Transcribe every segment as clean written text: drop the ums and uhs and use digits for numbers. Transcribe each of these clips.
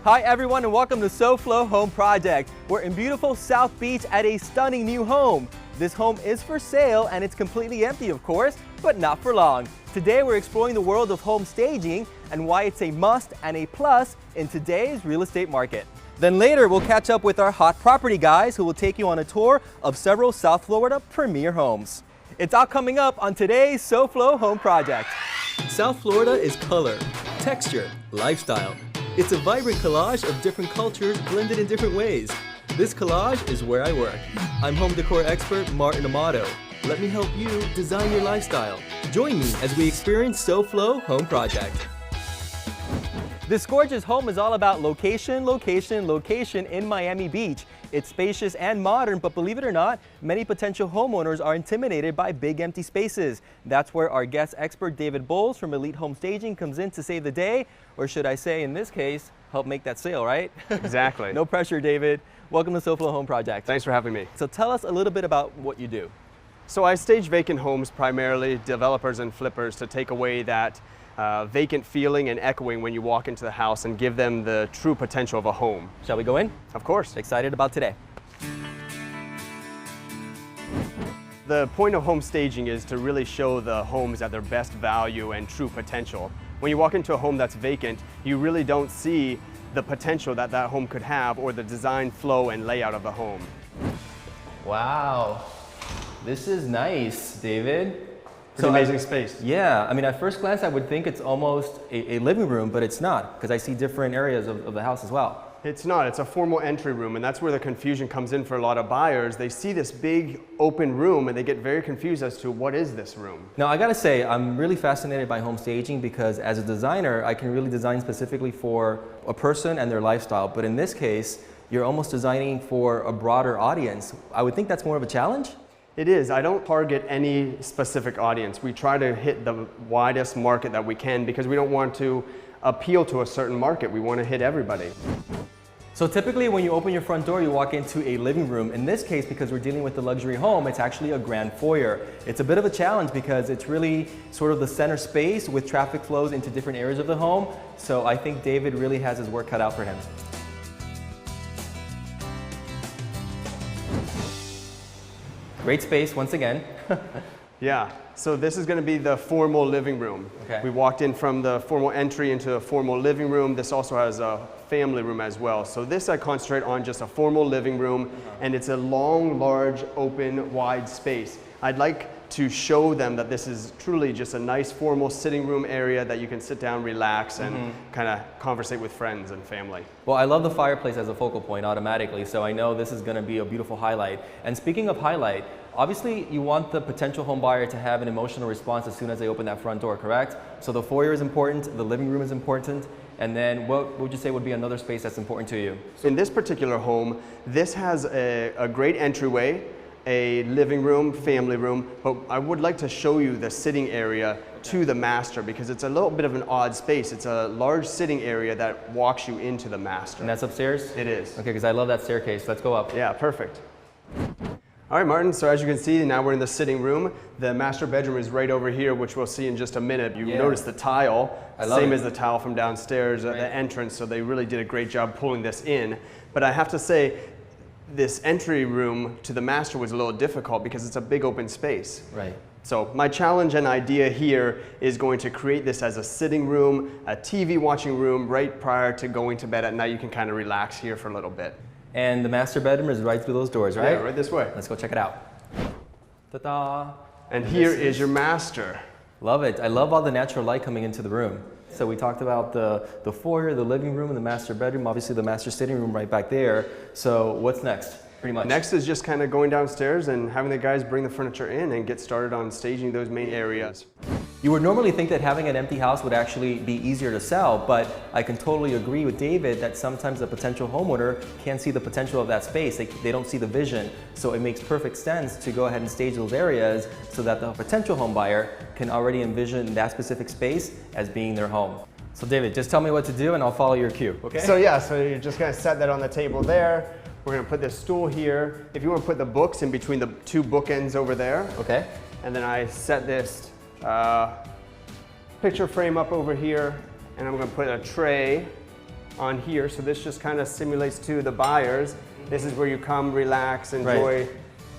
Hi everyone and welcome to SoFlo Home Project. We're in beautiful South Beach at a stunning new home. This home is for sale and it's completely empty of course, but not for long. Today we're exploring the world of home staging and why it's a must and a plus in today's real estate market. Then later we'll catch up with our hot property guys who will take you on a tour of several South Florida premier homes. It's all coming up on today's SoFlo Home Project. South Florida is color, texture, lifestyle. It's a vibrant collage of different cultures blended in different ways. This collage is where I work. I'm home decor expert Martin Amado. Let me help you design your lifestyle. Join me as we experience SoFlo Home Project. This gorgeous home is all about location, location, location in Miami Beach. It's spacious and modern, but believe it or not, many potential homeowners are intimidated by big empty spaces. That's where our guest expert David Bowles from Elite Home Staging comes in to save the day, or should I say in this case, help make that sale, right? Exactly. No pressure, David. Welcome to SoFlo Home Project. Thanks for having me. So tell us a little bit about what you do. So I stage vacant homes, primarily developers and flippers, to take away that vacant feeling and echoing when you walk into the house and give them the true potential of a home. Shall we go in? Of course. Excited about today. The point of home staging is to really show the homes at their best value and true potential. When you walk into a home that's vacant, you really don't see the potential that that home could have or the design flow and layout of the home. Wow, this is nice, David. Pretty amazing space. Yeah, I mean at first glance I would think it's almost a living room, but it's not, because I see different areas of the house as well. It's not, it's a formal entry room, and that's where the confusion comes in for a lot of buyers. They see this big open room and they get very confused as to what is this room. Now I gotta say, I'm really fascinated by home staging because as a designer, I can really design specifically for a person and their lifestyle, but in this case, you're almost designing for a broader audience. I would think that's more of a challenge? It is. I don't target any specific audience. We try to hit the widest market that we can because we don't want to appeal to a certain market. We want to hit everybody. So typically when you open your front door, you walk into a living room. In this case, because we're dealing with a luxury home, it's actually a grand foyer. It's a bit of a challenge because it's really sort of the center space with traffic flows into different areas of the home. So I think David really has his work cut out for him. Great space once again. Yeah, so this is going to be the formal living room. Okay. We walked in from the formal entry into a formal living room. This also has a family room as well. So this I concentrate on just a formal living room, and it's a long, large, open, wide space. I'd like to show them that this is truly just a nice formal sitting room area that you can sit down, relax, and kind of conversate with friends and family. Well, I love the fireplace as a focal point automatically, so I know this is going to be a beautiful highlight. And speaking of highlight, obviously you want the potential home buyer to have an emotional response as soon as they open that front door, correct? So the foyer is important, the living room is important, and then what would you say would be another space that's important to you? In this particular home, this has a great entryway, a living room, family room, but I would like to show you the sitting area to the master because it's a little bit of an odd space. It's a large sitting area that walks you into the master. And that's upstairs? It is. Okay, because I love that staircase. Let's go up. Yeah, perfect. All right, Martin, so as you can see, now we're in the sitting room. The master bedroom is right over here, which we'll see in just a minute. You notice the tile, same as the tile from downstairs at the entrance, so they really did a great job pulling this in. But I have to say, this entry room to the master was a little difficult because it's a big open space. Right. So my challenge and idea here is going to create this as a sitting room, a TV watching room right prior to going to bed at night. You can kind of relax here for a little bit. And the master bedroom is right through those doors, right? Yeah, right this way. Let's go check it out. Ta-da! And here is your master. Love it. I love all the natural light coming into the room. So we talked about the foyer, the living room, and the master bedroom. Obviously the master sitting room right back there. So what's next? Pretty much. Next is just kind of going downstairs and having the guys bring the furniture in and get started on staging those main areas. You would normally think that having an empty house would actually be easier to sell, but I can totally agree with David that sometimes a potential homeowner can't see the potential of that space. They don't see the vision. So it makes perfect sense to go ahead and stage those areas so that the potential home buyer can already envision that specific space as being their home. So David, just tell me what to do and I'll follow your cue, okay? So yeah, so you're just gonna set that on the table there. We're gonna put this stool here. If you wanna put the books in between the two bookends over there. Okay. And then I set this picture frame up over here, and I'm gonna put a tray on here. So this just kind of simulates to the buyers. This is where you come, relax, enjoy,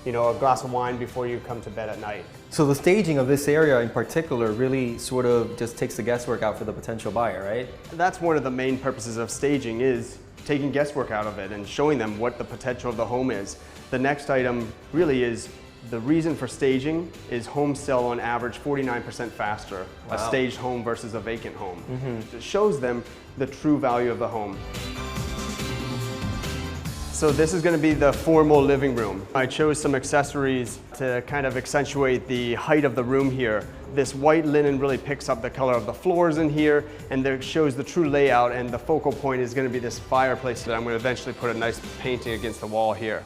you know, a glass of wine before you come to bed at night. So the staging of this area in particular really sort of just takes the guesswork out for the potential buyer, right? That's one of the main purposes of staging, is taking guesswork out of it and showing them what the potential of the home is. The next item really is, the reason for staging is homes sell on average 49% faster, a staged home versus a vacant home. It shows them the true value of the home. So this is going to be the formal living room. I chose some accessories to kind of accentuate the height of the room here. This white linen really picks up the color of the floors in here, and it shows the true layout, and the focal point is going to be this fireplace that I'm going to eventually put a nice painting against the wall here.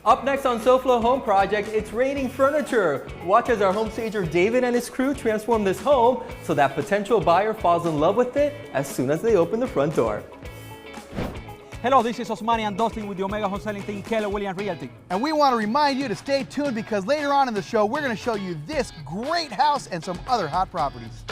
Up next on SoFlo Home Project, it's raining furniture. Watch as our home stager David and his crew transform this home so that potential buyer falls in love with it as soon as they open the front door. Hello, this is Osmani and Dustin with the Omega Home Selling Team, Keller Williams Realty. And we want to remind you to stay tuned, because later on in the show, we're going to show you this great house and some other hot properties.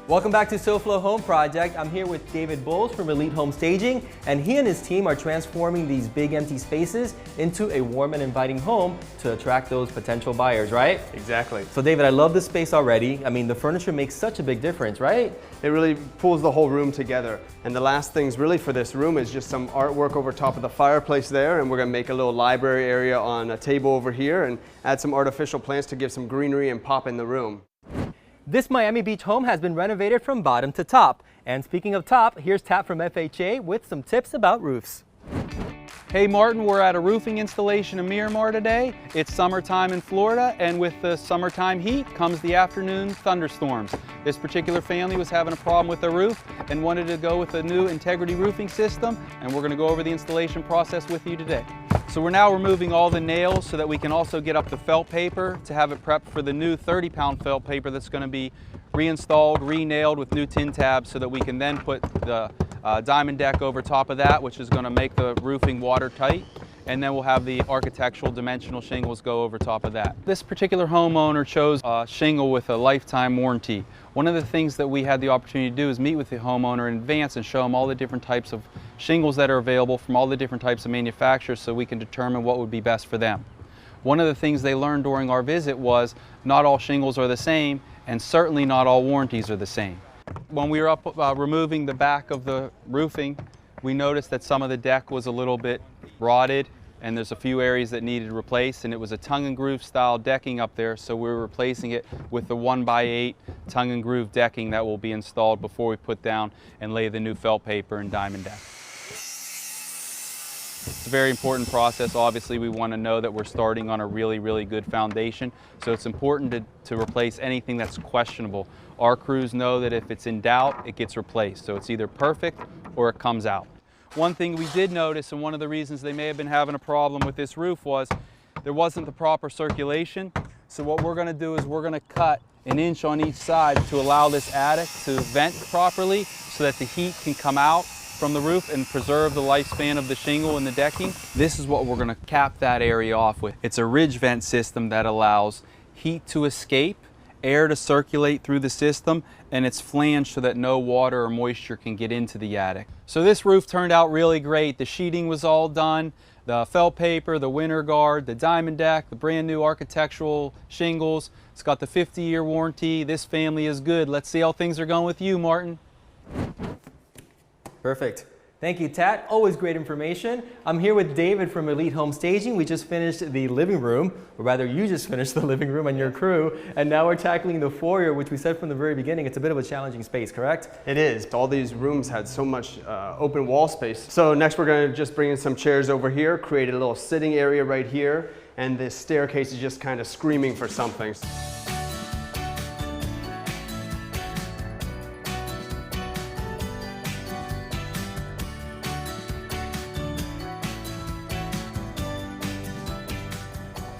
Welcome back to SoFlo Home Project. I'm here with David Bowles from Elite Home Staging, and he and his team are transforming these big empty spaces into a warm and inviting home to attract those potential buyers, right? Exactly. So David, I love this space already. I mean, the furniture makes such a big difference, right? It really pulls the whole room together. And the last things really for this room is just some artwork over top of the fireplace there, and we're going to make a little library area on a table over here and add some artificial plants to give some greenery and pop in the room. This Miami Beach home has been renovated from bottom to top. And speaking of top, here's Tat from FHA with some tips about roofs. Hey Martin, we're at a roofing installation in Miramar today. It's summertime in Florida, and with the summertime heat comes the afternoon thunderstorms. This particular family was having a problem with their roof and wanted to go with a new integrity roofing system, and we're going to go over the installation process with you today. So we're now removing all the nails so that we can also get up the felt paper to have it prepped for the new 30-pound felt paper that's going to be reinstalled, re-nailed with new tin tabs, so that we can then put the diamond deck over top of that, which is going to make the roofing watertight. And then we'll have the architectural dimensional shingles go over top of that. This particular homeowner chose a shingle with a lifetime warranty. One of the things that we had the opportunity to do is meet with the homeowner in advance and show them all the different types of shingles that are available from all the different types of manufacturers, so we can determine what would be best for them. One of the things they learned during our visit was not all shingles are the same, and certainly not all warranties are the same. When we were up removing the back of the roofing, we noticed that some of the deck was a little bit rotted, and there's a few areas that needed replaced, and it was a tongue and groove style decking up there, so we were replacing it with the 1x8 tongue and groove decking that will be installed before we put down and lay the new felt paper and diamond deck. It's a very important process. Obviously, we want to know that we're starting on a really, really good foundation, so it's important to replace anything that's questionable. Our crews know that if it's in doubt, it gets replaced, so it's either perfect or it comes out. One thing we did notice, and one of the reasons they may have been having a problem with this roof, was there wasn't the proper circulation. So what we're going to do is we're going to cut an inch on each side to allow this attic to vent properly, so that the heat can come out from the roof and preserve the lifespan of the shingle and the decking. This is what we're going to cap that area off with. It's a ridge vent system that allows heat to escape, air to circulate through the system, and it's flanged so that no water or moisture can get into the attic. So this roof turned out really great. The sheeting was all done, the felt paper, the winter guard, the diamond deck, the brand new architectural shingles. It's got the 50-year warranty. This family is good. Let's see how things are going with you, Martin. Perfect. Thank you, Tat. Always great information. I'm here with David from Elite Home Staging. We just finished the living room, or rather you just finished the living room and your crew, and now we're tackling the foyer, which we said from the very beginning, it's a bit of a challenging space, correct? It is. All these rooms had so much open wall space. So next we're going to just bring in some chairs over here, create a little sitting area right here, and this staircase is just kind of screaming for something.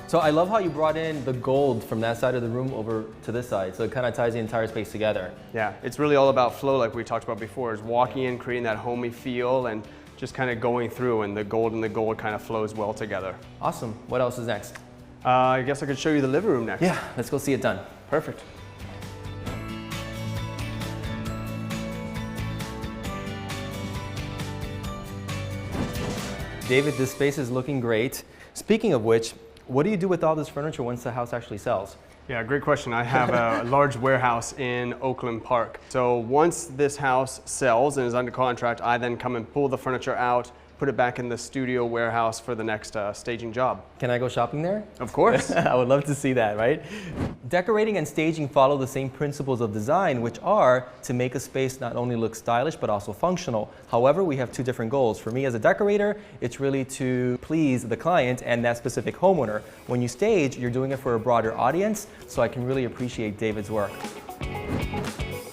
So I love how you brought in the gold from that side of the room over to this side, so it kind of ties the entire space together. Yeah, it's really all about flow, like we talked about before, is walking in, creating that homey feel, and just kind of going through, and the gold kind of flows well together. Awesome. What else is next? I guess I could show you the living room next. Yeah, let's go see it done. Perfect. David, this space is looking great. Speaking of which, what do you do with all this furniture once the house actually sells? Yeah, great question. I have a large warehouse in Oakland Park. So once this house sells and is under contract, I then come and pull the furniture out, put it back in the studio warehouse for the next staging job. Can I go shopping there? Of course. I would love to see that, right? Decorating and staging follow the same principles of design, which are to make a space not only look stylish, but also functional. However, we have two different goals. For me as a decorator, it's really to please the client and that specific homeowner. When you stage, you're doing it for a broader audience, so I can really appreciate David's work.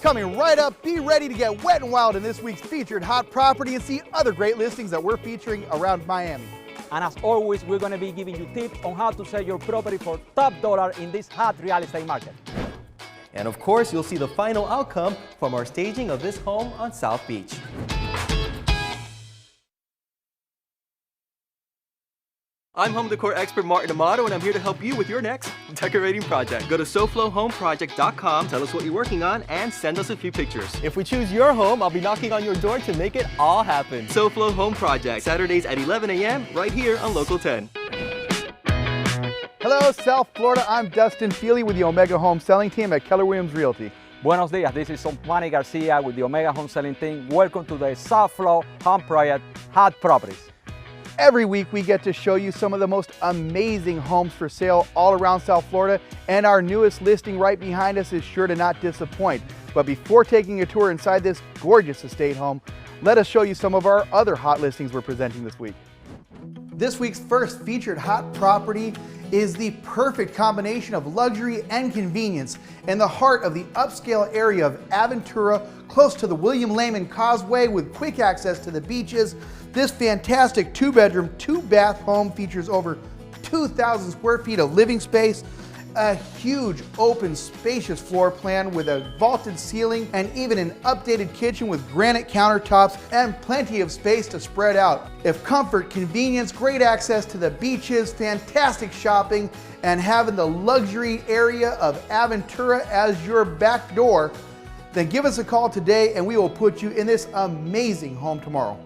Coming right up, be ready to get wet and wild in this week's featured hot property and see other great listings that we're featuring around Miami. And as always, we're going to be giving you tips on how to sell your property for top dollar in this hot real estate market. And of course, you'll see the final outcome from our staging of this home on South Beach. I'm home decor expert Martin Amado, and I'm here to help you with your next decorating project. Go to SoFloHomeProject.com, tell us what you're working on, and send us a few pictures. If we choose your home, I'll be knocking on your door to make it all happen. SoFlo Home Project, Saturdays at 11 a.m. right here on Local 10. Hello, South Florida. I'm Dustin Feely with the Omega Home Selling Team at Keller Williams Realty. Buenos dias, this is Manny Garcia with the Omega Home Selling Team. Welcome to the SoFlo Home Project Hot Properties. Every week we get to show you some of the most amazing homes for sale all around South Florida, and our newest listing right behind us is sure to not disappoint. But before taking a tour inside this gorgeous estate home, let us show you some of our other hot listings we're presenting this week. This week's first featured hot property is the perfect combination of luxury and convenience in the heart of the upscale area of Aventura, close to the William Lehman Causeway with quick access to the beaches. This fantastic 2-bedroom, 2-bath home features over 2,000 square feet of living space, a huge open spacious floor plan with a vaulted ceiling and even an updated kitchen with granite countertops and plenty of space to spread out. If comfort, convenience, great access to the beaches, fantastic shopping, and having the luxury area of Aventura as your back door, then give us a call today and we will put you in this amazing home tomorrow.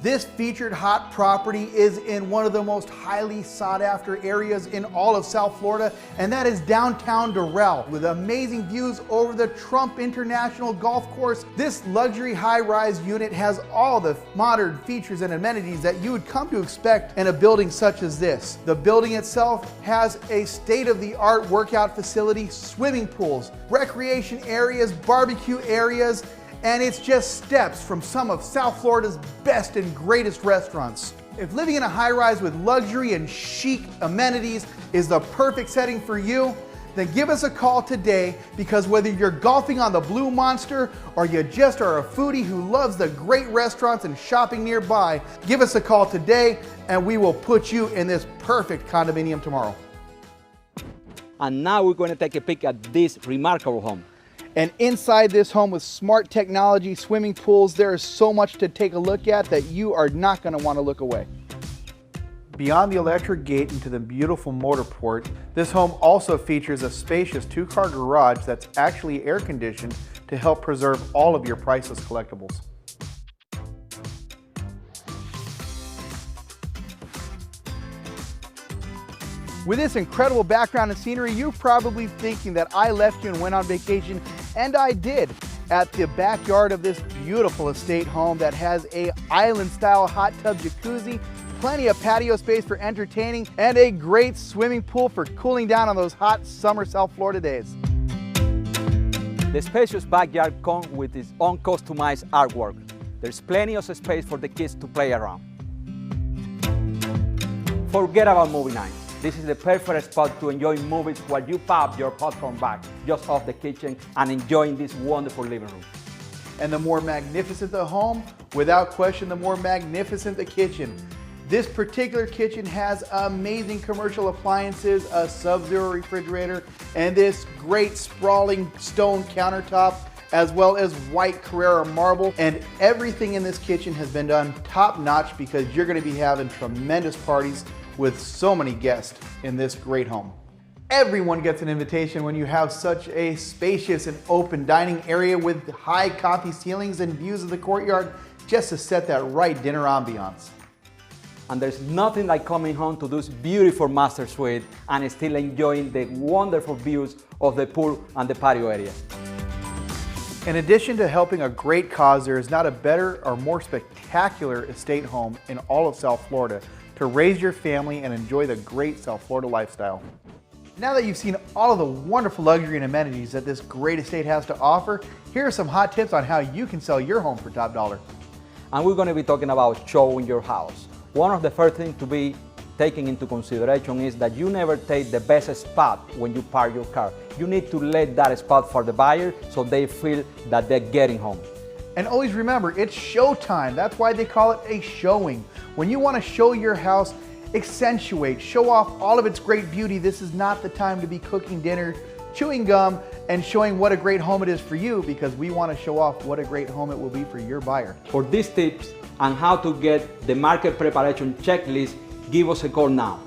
This featured hot property is in one of the most highly sought after areas in all of South Florida, and that is downtown Doral, with amazing views over the Trump International Golf Course. This luxury high-rise unit has all the modern features and amenities that you would come to expect in a building such as this. The building itself has a state-of-the-art workout facility, swimming pools, recreation areas, barbecue areas, and it's just steps from some of South Florida's best and greatest restaurants. If living in a high-rise with luxury and chic amenities is the perfect setting for you, then give us a call today, because whether you're golfing on the Blue Monster or you just are a foodie who loves the great restaurants and shopping nearby, give us a call today and we will put you in this perfect condominium tomorrow. And now we're going to take a peek at this remarkable home. And inside this home with smart technology, swimming pools, there is so much to take a look at that you are not going to want to look away. Beyond the electric gate into the beautiful motor port, this home also features a spacious 2-car garage that's actually air conditioned to help preserve all of your priceless collectibles. With this incredible background and scenery, you're probably thinking that I left you and went on vacation, and I did, at the backyard of this beautiful estate home that has a island-style hot tub jacuzzi, plenty of patio space for entertaining, and a great swimming pool for cooling down on those hot summer South Florida days. The spacious backyard comes with its own customized artwork. There's plenty of space for the kids to play around. Forget about movie nights. This is the perfect spot to enjoy movies while you pop your popcorn back just off the kitchen and enjoying this wonderful living room. And the more magnificent the home, without question, the more magnificent the kitchen. This particular kitchen has amazing commercial appliances, a Sub-Zero refrigerator, and this great sprawling stone countertop, as well as white Carrara marble. And everything in this kitchen has been done top notch, because you're going to be having tremendous parties with so many guests in this great home. Everyone gets an invitation when you have such a spacious and open dining area with high coffee ceilings and views of the courtyard just to set that right dinner ambiance. And there's nothing like coming home to this beautiful master suite and still enjoying the wonderful views of the pool and the patio area. In addition to helping a great cause, there is not a better or more spectacular estate home in all of South Florida to raise your family and enjoy the great South Florida lifestyle. Now that you've seen all of the wonderful luxury and amenities that this great estate has to offer, here are some hot tips on how you can sell your home for top dollar. And we're going to be talking about showing your house. One of the first things to be taken into consideration is that you never take the best spot when you park your car. You need to let that spot for the buyer so they feel that they're getting home. And always remember, it's showtime. That's why they call it a showing. When you want to show your house, accentuate, show off all of its great beauty, this is not the time to be cooking dinner, chewing gum, and showing what a great home it is for you, because we want to show off what a great home it will be for your buyer. For these tips and how to get the market preparation checklist, give us a call now.